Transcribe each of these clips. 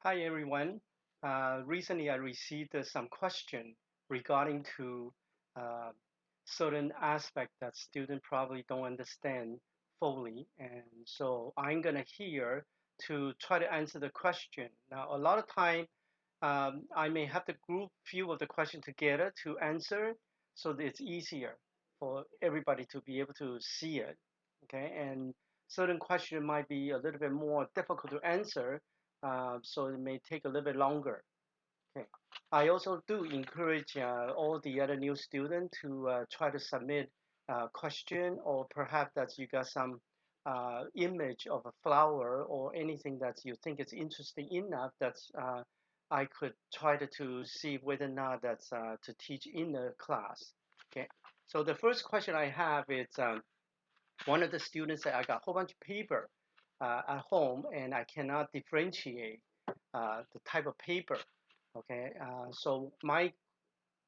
Hi everyone. Recently I received some question regarding to uh, certain aspect that students probably don't understand fully, and so I'm gonna here to try to answer the question. Now, a lot of time I may have to group few of the question together to answer, so that it's easier for everybody to be able to see it. Okay, and certain question might be a little bit more difficult to answer, so it may take a little bit longer. Okay. I also do encourage all the other new students to try to submit a question, or perhaps that you got some image of a flower or anything that you think is interesting enough that I could try to see whether or not that's to teach in the class. Okay. So the first question I have is one of the students said, I got a whole bunch of paper at home and I cannot differentiate the type of paper. Okay, so my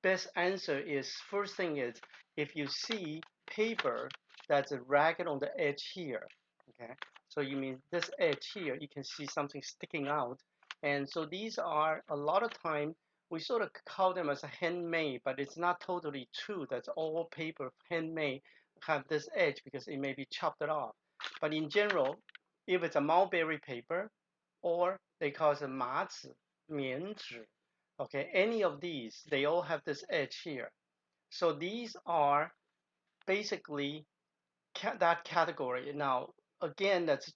best answer is first thing is if you see paper that's a ragged on the edge here. Okay, so you mean this edge here, you can see something sticking out. And so these are a lot of time we sort of call them as a handmade, but it's not totally true. That's all paper handmade have this edge because it may be chopped it off. But in general, if it's a mulberry paper, or they call it 麻纸, 棉纸, okay, any of these, they all have this edge here. So these are basically that category. Now, again, that's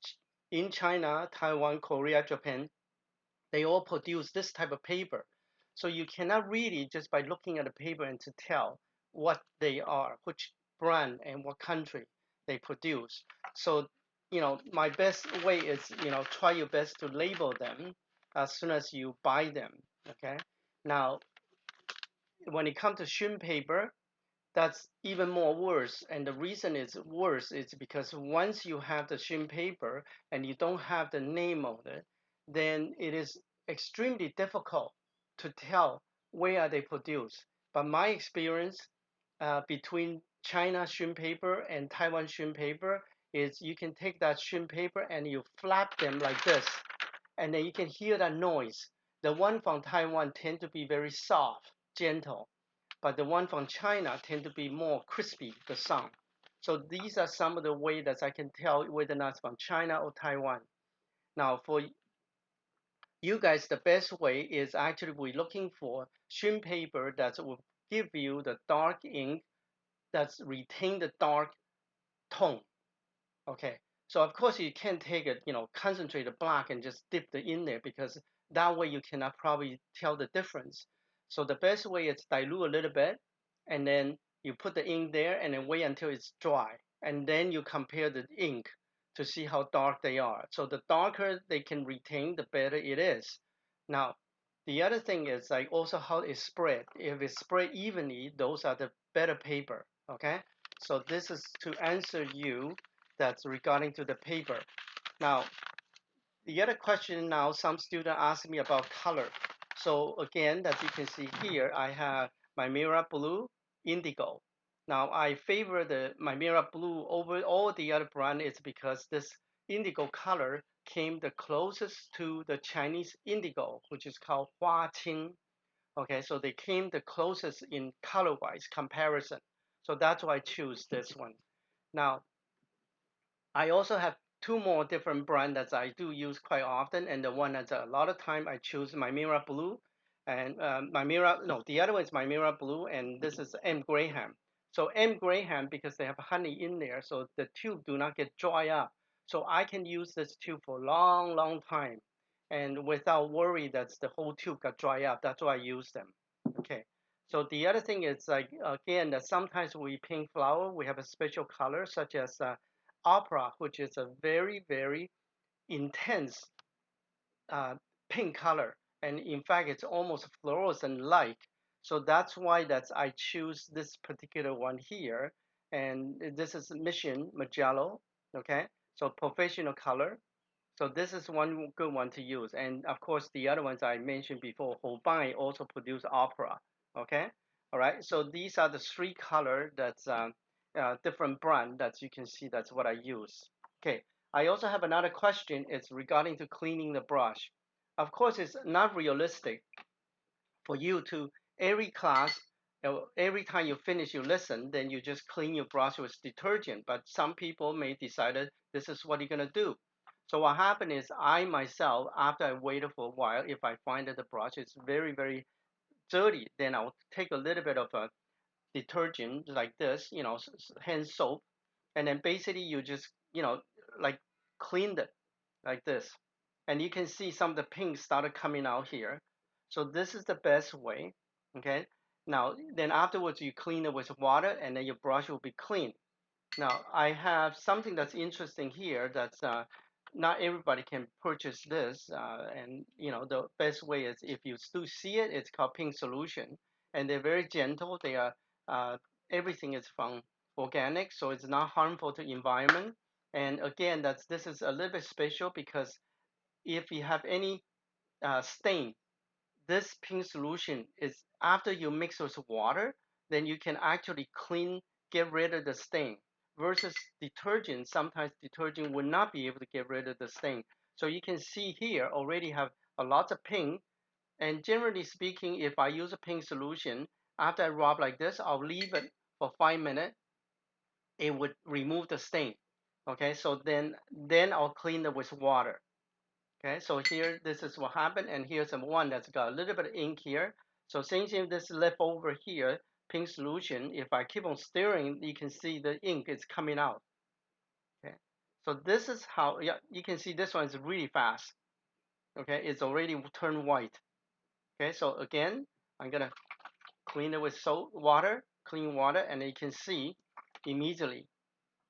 in China, Taiwan, Korea, Japan, they all produce this type of paper. So you cannot really just by looking at the paper and to tell what they are, which brand and what country they produce. So, my best way is, try your best to label them as soon as you buy them. Okay. Now, when it comes to shrimp paper, that's even more worse. And the reason it's worse is because once you have the shrimp paper and you don't have the name of it, then it is extremely difficult to tell where are they produced. But my experience between China shrimp paper and Taiwan shrimp paper is you can take that shrimp paper and you flap them like this, and then you can hear that noise. The one from Taiwan tend to be very soft, gentle, but the one from China tend to be more crispy, the sound. So these are some of the ways that I can tell whether or not it's from China or Taiwan. Now, for you guys, the best way is actually we're looking for shrimp paper that will give you the dark ink that's retain the dark tone. Okay. So of course you can't take it, concentrated black and just dip it in there because that way you cannot probably tell the difference. So the best way is dilute a little bit and then you put the ink there and then wait until it's dry. And then you compare the ink to see how dark they are. So the darker they can retain, the better it is. Now, the other thing is like also how it's spread. If it's spread evenly, those are the better paper. Okay. So this is to answer you that's regarding to the paper. Now, the other question now, some student ask me about color. So again, as you can see here, I have Mimira Blue, Indigo. Now, I favor the Mimira Blue over all the other brand is because this indigo color came the closest to the Chinese indigo, which is called Hua Qing. Okay, so they came the closest in color-wise comparison. So that's why I choose this one. Now, I also have two more different brands that I do use quite often, and the one that's a lot of time I choose Mimira Blue, and no, the other one is Mimira Blue, and this is M Graham. So M Graham because they have honey in there, so the tube do not get dry up. So I can use this tube for a long, long time, and without worry that the whole tube got dry up. That's why I use them. Okay. So the other thing is like again that sometimes we paint flower, we have a special color such as opera, which is a very, very intense uh, pink color. And in fact, it's almost fluorescent like. So that's why I choose this particular one here. And this is Mission Magello. Okay. So professional color. So this is one good one to use. And of course, the other ones I mentioned before, Holbein also produce opera. Okay. All right. So these are the three color that's different brand that you can see. That's what I use. Okay. I also have another question. It's regarding to cleaning the brush. Of course, it's not realistic for you to every class, every time you finish your lesson, then you just clean your brush with detergent. But some people may decided this is what you're gonna do. So what happened is I myself, after I waited for a while, if I find that the brush is very dirty, then I'll take a little bit of a detergent like this, hand soap, and then basically you just, like clean it like this. And you can see some of the pink started coming out here. So this is the best way. Okay. Now, then afterwards you clean it with water and then your brush will be clean. Now, I have something that's interesting here that's not everybody can purchase this. And, the best way is if you still see it, it's called Pink Solution. And they're very gentle. They are, uh, everything is from organic, so it's not harmful to environment. And again, this is a little bit special because if you have any stain, this pink solution is after you mix with water, then you can actually get rid of the stain. Versus detergent, sometimes detergent will not be able to get rid of the stain. So you can see here already have a lot of pink. And generally speaking, if I use a pink solution, after I rub like this, I'll leave it for 5 minutes. It would remove the stain. Okay, so then I'll clean it with water. Okay, so here, this is what happened, and here's the one that's got a little bit of ink here. So since this left over here, pink solution, if I keep on stirring, you can see the ink is coming out. Okay, so this is how, yeah, you can see this one is really fast. Okay, it's already turned white. Okay, so again, I'm gonna clean it with clean water, and you can see immediately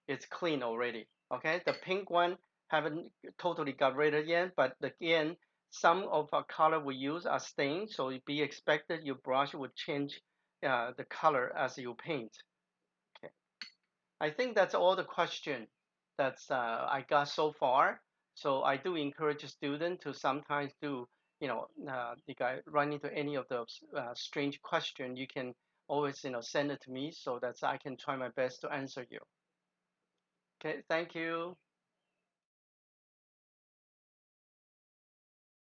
it's clean already. Okay, the pink one haven't totally got rid of yet, but again, some of our color we use are stained, so it be expected your brush would change the color as you paint. Okay, I think that's all the question that's I got so far. So I do encourage a student to sometimes do, you guys run into any of those strange question, you can always, send it to me so that I can try my best to answer you. Okay, thank you.